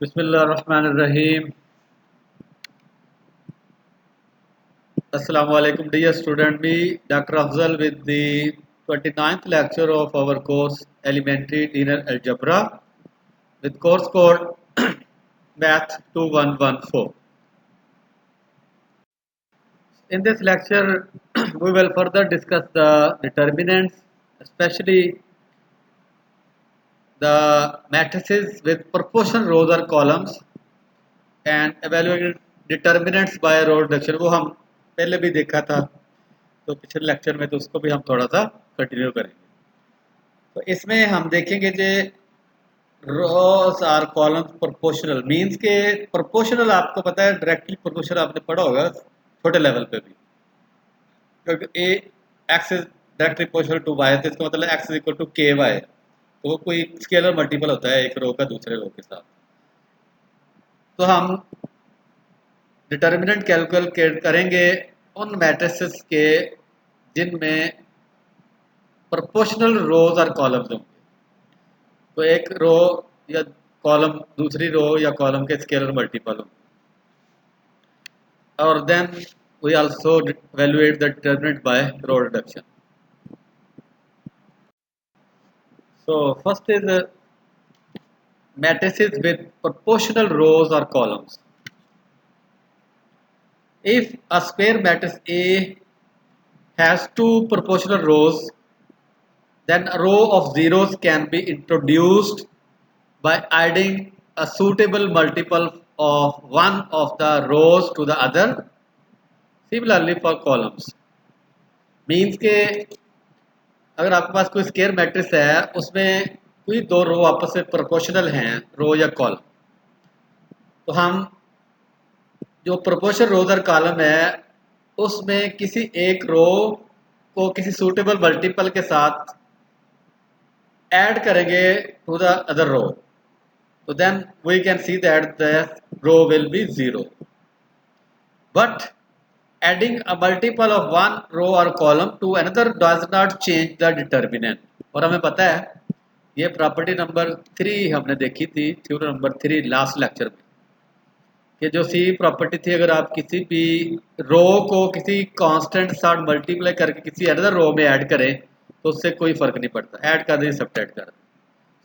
बिस्मिल्लाहिर्रहमानिर्रहीम। अस्सलाम वालेकुम dear student, me Dr. Afzal with the 29th lecture of our course Elementary Linear Algebra with course code Math 2114. In this lecture we will further discuss the determinants, especially the matrices with proportional rows or columns and evaluate determinants by row reduction। वो हम पहले भी देखा था, तो पिछले lecture में तो उसको भी हम थोड़ा सा कंटिन्यू करेंगे। तो इसमें हम देखेंगे जे रोज आर कॉलम्स प्रोपोर्शनल मींस के प्रोपोर्शनल आपको पता है, डायरेक्टली प्रोपोर्शनल आपने पढ़ा होगा छोटे लेवल पे भी, क्योंकि a x is directly proportional to y, तो इसका मतलब x is equal to k y. तो वो कोई स्केलर मल्टीपल होता है एक रो का दूसरे रो के साथ। तो हम डिटर्मिनेंट कैलकुलेट करेंगे उन मैट्रिसेस के जिनमें प्रोपोर्शनल रोज और कॉलम्स होंगे। तो एक रो या कॉलम दूसरी रो या कॉलम के स्केलर मल्टीपल होंगे। और then we also evaluate the determinant by row reduction. So first is matrices with proportional rows or columns. If a square matrix A has two proportional rows, then a row of zeros can be introduced by adding a suitable multiple of one of the rows to the other. Similarly for columns, means के अगर आपके पास कोई square matrix है, उसमें कोई दो रो आपस में प्रोपोर्शनल हैं, रो या कॉलम, तो हम जो प्रोपोर्शनल रोज और कॉलम है उसमें किसी एक रो को किसी सूटेबल मल्टीपल के साथ ऐड करेंगे टू द अदर रो, तो then we can see that the row will be zero. But adding a multiple of one row or column to another does not change the determinant। और हमें पता है ये property number 3 हमने देखी थी, theorem number 3 last lecture में, कि जो सी प्रॉपर्टी थी, अगर आप किसी भी रो को किसी कांस्टेंट के साथ मल्टीप्लाई करके किसी अनदर रो में ऐड करें तो उससे कोई फर्क नहीं पड़ता, ऐड कर दें सब्ट्रैक्ट कर दें।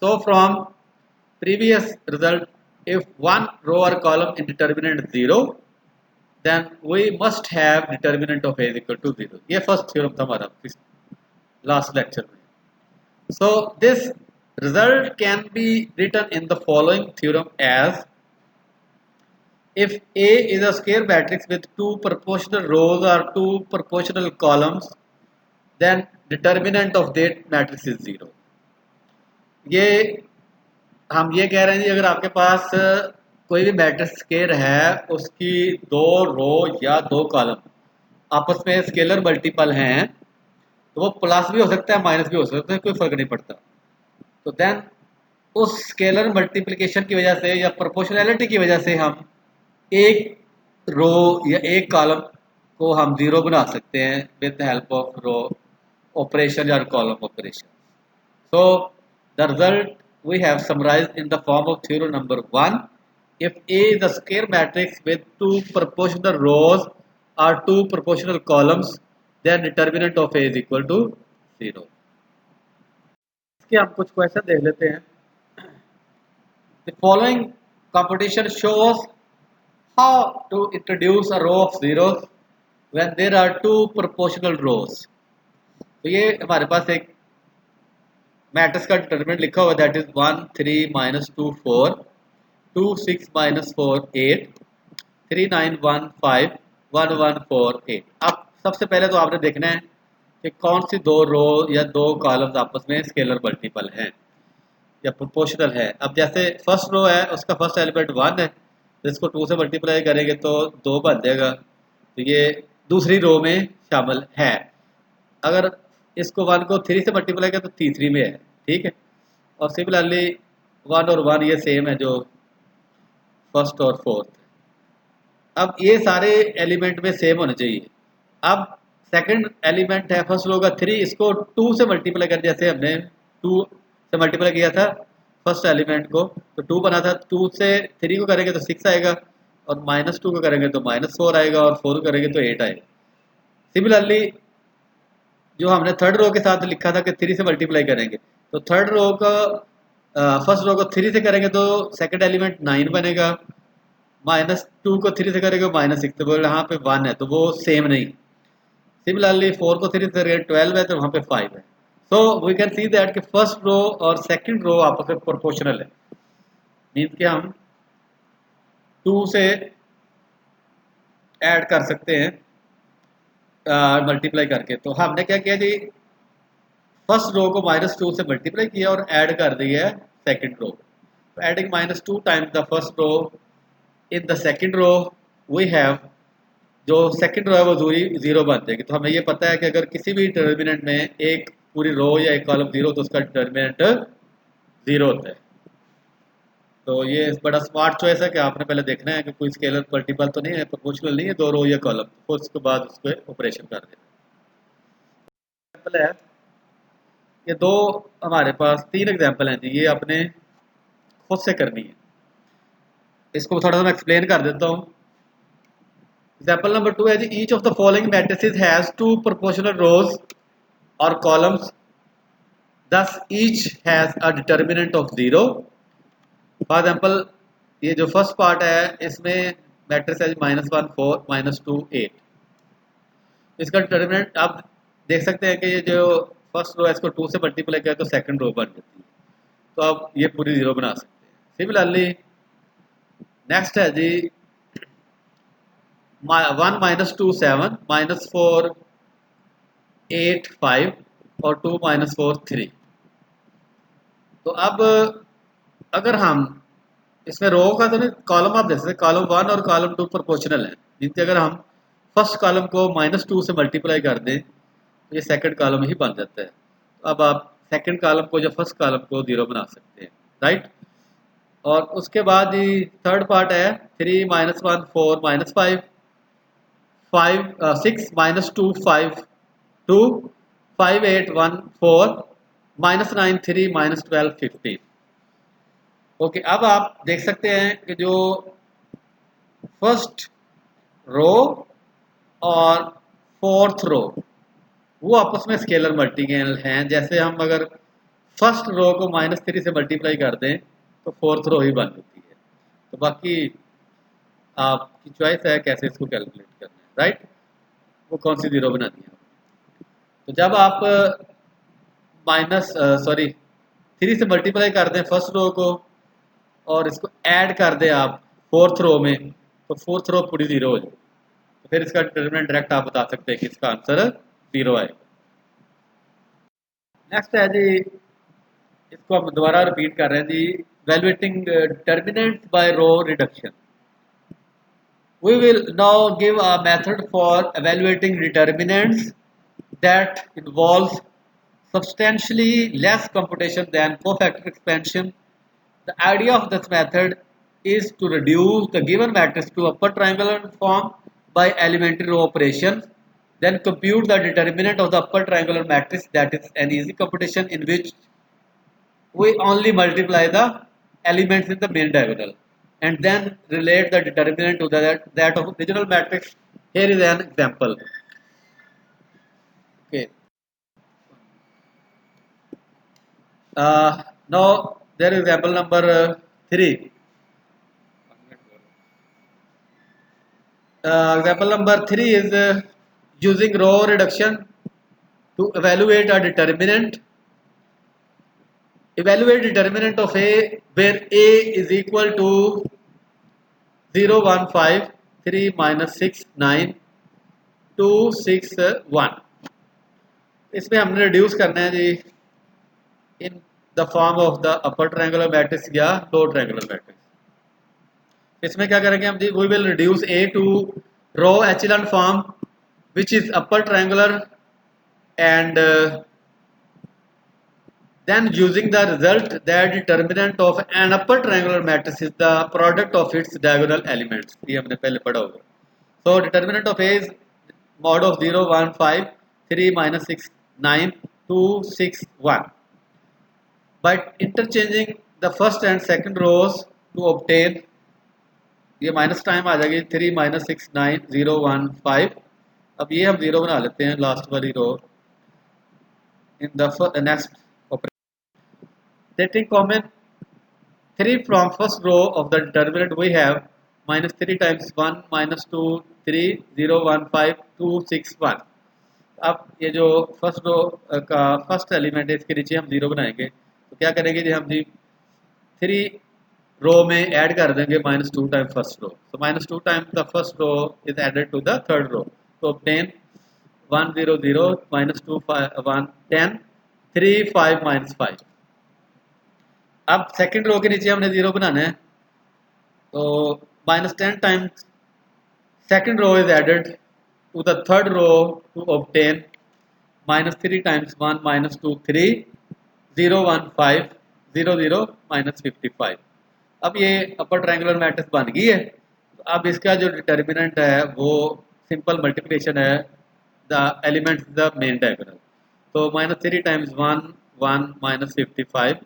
So from previous result, if one row और column in determinant 0, then we must have determinant of a is equal to 0। ये फर्स्ट थ्योरम था हमारा लास्ट लेक्चर में। So this result can be written in the following theorem as: if A is a square matrix with two proportional rows or two proportional columns, then determinant of that matrix is 0। ये हम ये कह रहे हैं जी, अगर आपके पास कोई भी मैट्रिक्स स्केयर है, उसकी दो रो या दो कॉलम आपस में स्केलर मल्टीपल हैं, तो वो प्लस भी हो सकता है माइनस भी हो सकता है, कोई फर्क नहीं पड़ता। तो देन उस स्केलर मल्टीप्लिकेशन की वजह से या प्रोपोर्शनैलिटी की वजह से हम एक रो या एक कॉलम को हम जीरो बना सकते हैं with the help of row operation या column operation. So the result we have summarized in the form of theorem number 1: if A is a square matrix with two proportional rows or two proportional columns, then determinant of A is equal to 0। इसके हम कुछ question देख लेते हैं। The following computation shows how to introduce a row of zeros when there are two proportional rows। तो ये हमारे पास एक मैट्रिक्स का डिटरमिनेंट लिखा हुआ, दैट इज 1 3 माइनस 2 4 2 6 माइनस 4 8 3 9 1 5 1 1 4 8। अब सबसे पहले तो आपने देखना है कि कौन सी दो रो या दो कॉलम्स आपस में स्केलर मल्टीपल हैं या प्रोपोर्शनल है। अब जैसे फर्स्ट रो है, उसका फर्स्ट एलिमेंट 1 है, तो इसको 2 से मल्टीप्लाई करेंगे तो 2 बन जाएगा, तो ये दूसरी रो में शामिल है। अगर इसको 1 को 3 से मल्टीप्लाई करें तो तीसरी में है, ठीक है। और सिमिलरली 1 और 1 ये सेम है जो फर्स्ट और फोर्थ। अब ये सारे एलिमेंट में सेम होने चाहिए। अब सेकंड एलिमेंट है फर्स्ट रो का 3, इसको 2 से मल्टीप्लाई कर, जैसे हमने 2 से मल्टीप्लाई किया था फर्स्ट एलिमेंट को, तो 2 बना था, 2 से 3 को करेंगे तो 6 आएगा, और -2 को करेंगे तो -4 आएगा, और 4 को करेंगे तो 8 आएगा। सिमिलरली जो हमने थर्ड रो के साथ लिखा था कि 3 से मल्टीप्लाई करेंगे, तो थर्ड रो का फर्स्ट रो को 3 से करेंगे तो सेकंड एलिमेंट 9 बनेगा, -2 को 3 से करेंगे -6, तो वो यहाँ पे 1 है तो वो सेम नहीं। सिमिलरली 4 को 3 से करेंगे 12 है तो वहाँ पे 5 है। So we can see that कि फर्स्ट रो और सेकंड रो आपस में प्रोपोर्शनल है, मीन्स कि हम 2 से ऐड कर सकते हैं मल्टीप्लाई करके। तो हमने क्या किया जी, फर्स्ट रो को -2 से मल्टीप्लाई किया और ऐड कर दिया है second row. Adding -2 times the first row in the second row, we have, जो सेकंड रो है वो दूरी 0 बन जाएगी। तो हमें ये पता है कि अगर किसी भी डिटर्मिनेंट में एक पूरी रो या एक कॉलम 0 तो उसका डिटर्मिनेंट 0 होता है। तो ये बड़ा स्मार्ट चॉइस है कि आपने पहले देखना है कि कोई स्केलर मल्टीपल तो नहीं है, प्रोपोर्शनल नहीं है, दो रो या कॉलम, तो उसके बाद उसको ऑपरेशन कर देना है। ये दो हमारे पास 3 एग्जाम्पल हैं जी, ये आपने खुद से करनी है। इसको थोड़ा सा मैं एक्सप्लेन कर देता हूँ। एग्जाम्पल नंबर 2 है जी, each of the following matrices has 2 proportional rows और columns, thus each has a determinant of 0। For example ये जो फर्स्ट पार्ट है इसमें मैट्रिक्स है -1 4 -2 8, इसका डिटर्मिनेंट आप देख सकते हैं कि ये जो फर्स्ट रो है इसको 2 से मल्टीप्लाई करें तो सेकंड रो बन जाती है, तो आप ये पूरी 0 बना सकते हैं। सिमिलरली नेक्स्ट है जी 1 -2 7 -4 8 5 और 2 -4 3। तो अब अगर हम इसमें रो का तो नहीं, कॉलम आप देख सकते हैं, कॉलम 1 और कॉलम 2 प्रोपोर्शनल है, जिनसे अगर हम फर्स्ट कॉलम को -2 से मल्टीप्लाई कर दें तो ये सेकंड कॉलम ही बन जाता है। तो अब आप सेकंड कॉलम को या फर्स्ट कॉलम को 0 बना सकते हैं, राइट। और उसके बाद ही थर्ड पार्ट है 3 -1 4 -5 6 -2 5 2 5 8 1 4 -9 3 -12 15। ओके, अब आप देख सकते हैं कि जो फर्स्ट रो और फोर्थ रो वो आपस में स्केलर मल्टीपल हैं। जैसे हम अगर फर्स्ट रो को -3 से मल्टीप्लाई कर दें तो फोर्थ रो ही बन जाती है। तो बाकी आपकी चॉइस है कैसे इसको कैलकुलेट करना है, राइट। वो कौन सी 0 बनानी है। तो जब आप सॉरी 3 से मल्टीप्लाई कर दें फर्स्ट रो को और इसको ऐड कर दें आप फोर्थ रो में, तो फोर्थ रो पूरी 0 हो जाए, तो फिर इसका डिटरमिनेंट डायरेक्ट आप बता सकते हैं कि इसका आंसर 0 आएगा। नेक्स्ट है जी, इसको हम दोबारा रिपीट कर रहे हैं जी, evaluating determinants by row reduction. We will now give a method for evaluating determinants that involves substantially less computation than cofactor expansion. The idea of this method is to reduce the given matrix to upper triangular form by elementary row operations, then compute the determinant of the upper triangular matrix, that is an easy computation in which we only multiply the elements in the main diagonal, and then relate the determinant to that of original matrix. Here is an example. Okay. Now there is example number 3. Example number 3 is using row reduction to evaluate a determinant. Evaluate determinant of A where A is equal to 0 1 5 3 -6 9 2 6 1। इसमें हमने reduce करना है जी in the form of the upper triangular matrix या lower triangular matrix. इसमें क्या करेंगे हम जी, we will reduce A to row echelon form which is upper triangular and then using the result that determinant of an upper triangular matrix is the product of its diagonal elements। ये हमने पहले पढ़ा होगा। So determinant of A is mod of 0 1 5 3 -6 9 2 6 1। By interchanging the first and second rows to obtain, ये minus time आ जाएगी 3 minus 6 9 0 1 5। अब ये हम 0 बना लेते हैं लास्ट वाली row in the next operation. Taking common 3 from first row of the determinant we have minus 3 times 1 minus 2 3 0 1 5 2 6 1। अब ये जो फर्स्ट रो का फर्स्ट एलिमेंट है इसके नीचे हम 0 बनाएंगे, तो क्या करेंगे जी हम जी 3 रो में ऐड कर देंगे माइनस 2 टाइम फर्स्ट रो, तो minus 2 time the first row is added to the third row, तो ऑब्टेन 1 0 0 माइनस 2 5 1 10 3 5 माइनस 5। अब सेकंड रो के नीचे हमने 0 बनाना है, तो minus 10 times second row is added to the third row to obtain minus 3 times 1 minus 2 3 0 1 5 0 0 minus 55। अब ये अपर triangular matrix बन गई है। तो अब इसका जो डिटर्मिनेंट है वो सिंपल मल्टीप्लिकेशन है the elements the main diagonal, तो minus 3 times 1 1 minus 55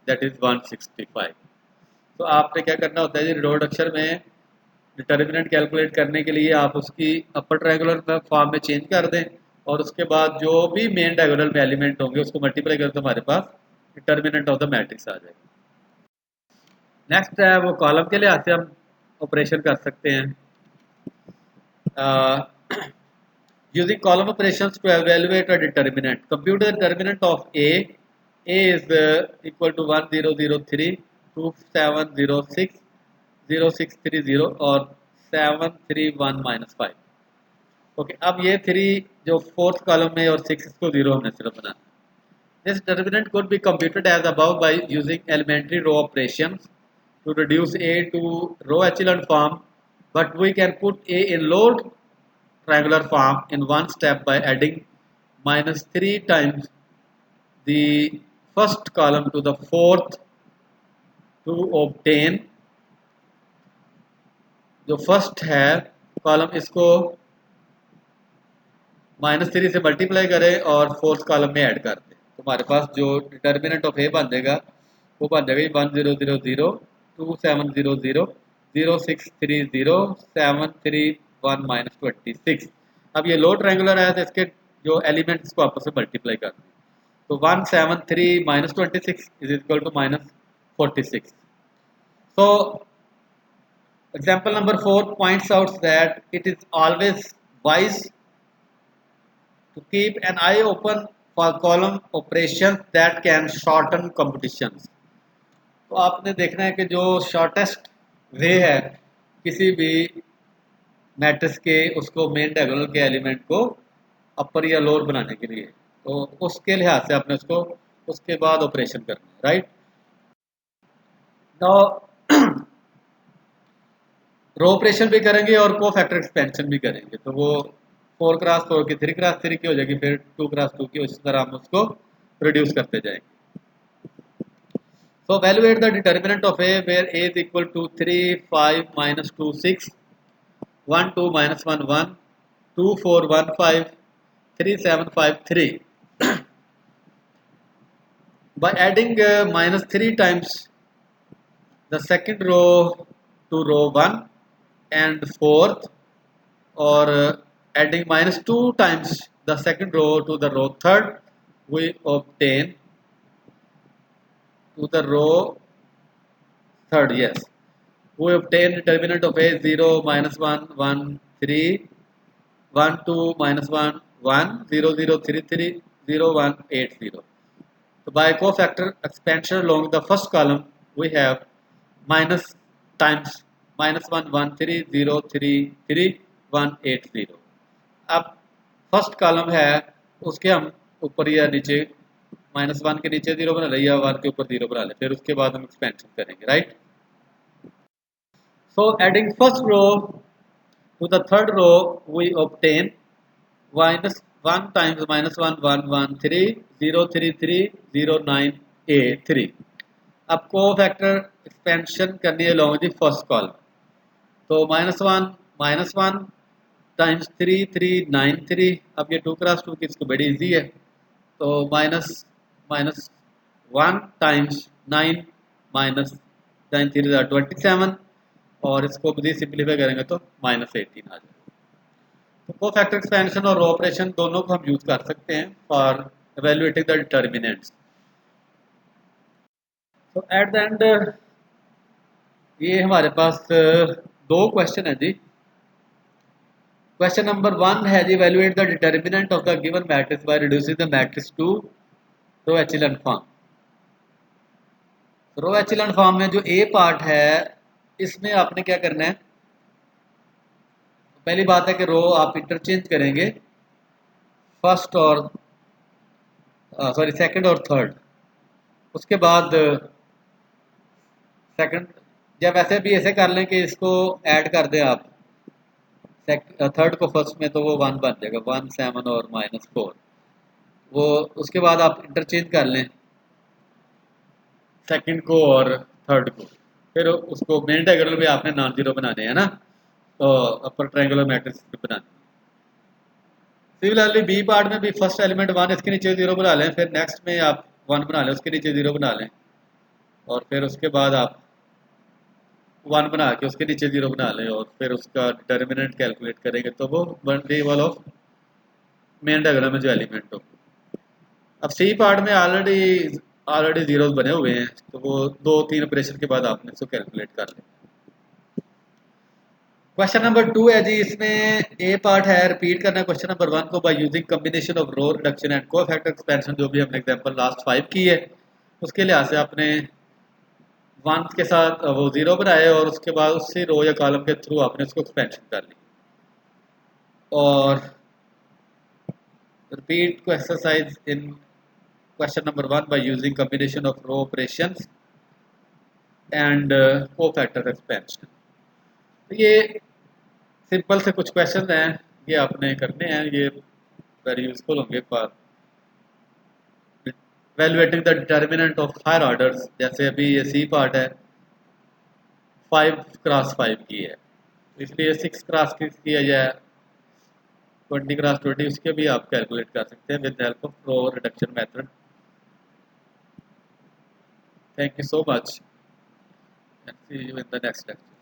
that is 165। तो आपने क्या करना होता है जी रिडक्शन में डिटर्मिनेंट कैलकुलेट करने के लिए आप उसकी अपर ट्रायंगुलर फॉर्म में चेंज कर दें और उसके बाद जो भी मेन डायगोनल में एलिमेंट होंगे उसको मल्टीप्लाई करें तो हमारे पास डिटर्मिनेंट ऑफ द मैट्रिक्स आ जाएगा। नेक्स्ट है वो कॉलम के लिहाज से हम ऑपरेशन कर सकते हैं। Using column operations to evaluate a determinant, compute the determinant of A is equal to 1003 2706 0630 और 731 माइनस 5। ओके, अब ये 3 जो फोर्थ कॉलम में और 6 को 0 हमने सिर्फ बनाना। This determinant could be computed as above by using elementary row operations to reduce A to row echelon form, but we can put A in low triangular form in one step by adding minus 3 times the first column to the fourth to obtain, जो first है column इसको minus 3 से multiply करें और fourth column में add कर दें, तो हमारे पास जो डिटर्मिनेंट ऑफ ए बन जाएगा वो बन जाएगा 1000 2700 0630 731 माइनस 26। अब ये लो ट्रायंगुलर है तो इसके जो एलिमेंट्स को आपस में मल्टीप्लाई कर दें, तो 173 minus 26 is equal to minus 46। So example number 4 points out that it is always wise to keep an eye open for column operations that can shorten competitions। तो आपने देखना है कि जो शॉर्टेस्ट वे है किसी भी मैट्रिक्स के उसको मेन डायगोनल के एलिमेंट को अपर या लोअर बनाने के लिए, तो उसके लिहाज से आपने उसको उसके बाद ऑपरेशन करना है, राइट। नाउ रो ऑपरेशन भी करेंगे और को फैक्टर एक्सपेंशन भी करेंगे, तो वो 4 क्रॉस 4 की 3 क्रॉस 3 की हो जाएगी, फिर 2 क्रॉस 2 की, इस तरह हम उसको रिड्यूस करते जाएंगे। So evaluate the determinant of A where A is equal to 3 5 minus 2 6 1 2 minus 1 1 2 4 1 5 3 7 5 3 by adding minus 3 times the second row to row 1 and fourth, or adding minus 2 times the second row to the row third, we obtain to the row third, yes, we obtain determinant of A 0 minus 1 1 3 1 2 minus 1 1 0 0 3 3 0 1 8 0। So by cofactor expansion along the first column we have minus times minus 1 1 3 0 3 3 1 8 0। अब first column है उसके हम ऊपर या नीचे minus 1 के नीचे 0 बना ले या 1 के ऊपर 0 बना ले, फिर उसके बाद हम एक्सपेंशन करेंगे, right. So adding first row to the third row we obtain minus 1 times minus 1 1 1 3 0 3 3 0 9 a 3। अब को फैक्टर एक्सपेंशन करनी है लॉन्ग दी फर्स्ट कॉलम, तो माइनस वन टाइम्स 3 3 9 3। अब ये 2 क्रॉस 2 की इसको बड़ी इजी है, तो माइनस माइनस 1 टाइम्स 9 माइनस 9 3 27 और इसको भी सिंप्लीफाई करेंगे तो -18 आ जाएगा। तो कोफैक्टर एक्सपेंशन और रो ऑपरेशन दोनों को हम यूज कर सकते हैं फॉर evaluating द डिटर्मिनेंट्स। तो एट द एंड ये हमारे पास दो क्वेश्चन है जी। क्वेश्चन नंबर 1 है जी, evaluate the determinant of the given matrix by reducing the matrix to row echelon form. Row echelon form में जो ए पार्ट है इसमें आपने क्या करना है, पहली बात है कि रो आप इंटरचेंज करेंगे फर्स्ट और सॉरी सेकंड और थर्ड। उसके बाद सेकंड या वैसे भी ऐसे कर लें कि इसको ऐड कर दें आप थर्ड को फर्स्ट में, तो वो 1 बन जाएगा, 1 7 और -4 वो। उसके बाद आप इंटरचेंज कर लें सेकंड को और थर्ड को, फिर उसको मेन डायग्राम में आपने नॉन जीरो बनाने हैं ना, तो अपर ट्रायंगुलर मैट्रिक्स बनाने। सिमिलरली बी पार्ट में भी फर्स्ट एलिमेंट 1 इसके नीचे 0 बना लें, फिर नेक्स्ट में आप 1 बना लें उसके नीचे 0 बना लें, और फिर उसके बाद आप 1 बना के उसके नीचे 0 बना लें, और फिर उसका डिटर्मिनेंट कैलकुलेट करेंगे तो वो one table of main diagram में जो एलिमेंट हो। अब सी पार्ट में ऑलरेडी जीरोस बने हुए हैं, तो वो 2 3 ऑपरेशन के बाद आपने इसको कैलकुलेट कर लें। क्वेश्चन नंबर 2 है जी, इसमें ए पार्ट है रिपीट करना है क्वेश्चन नंबर 1 को by using combination of row reduction and cofactor expansion, जो भी हमने एग्जांपल लास्ट 5 की है उसके लिहाज से आपने 1 के साथ वो 0 बनाए और उसके बाद उसी रो या कॉलम के थ्रू आपने उसको एक्सपेंशन कर ली। और रिपीट को exercise in question number 1 by using combination of row operations and cofactor expansion. तो ये सिंपल से कुछ क्वेश्चन हैं, ये आपने करने हैं, ये वेरी यूजफुल होंगे for valuating the determinant of higher orders. जैसे अभी ये सी पार्ट है 5x5 की है, इसलिए 6x किया जाए 20x20, उसके भी आप कैलकुलेट कर सकते हैं with help of row reduction method. Thank you so much and see you in the next lecture.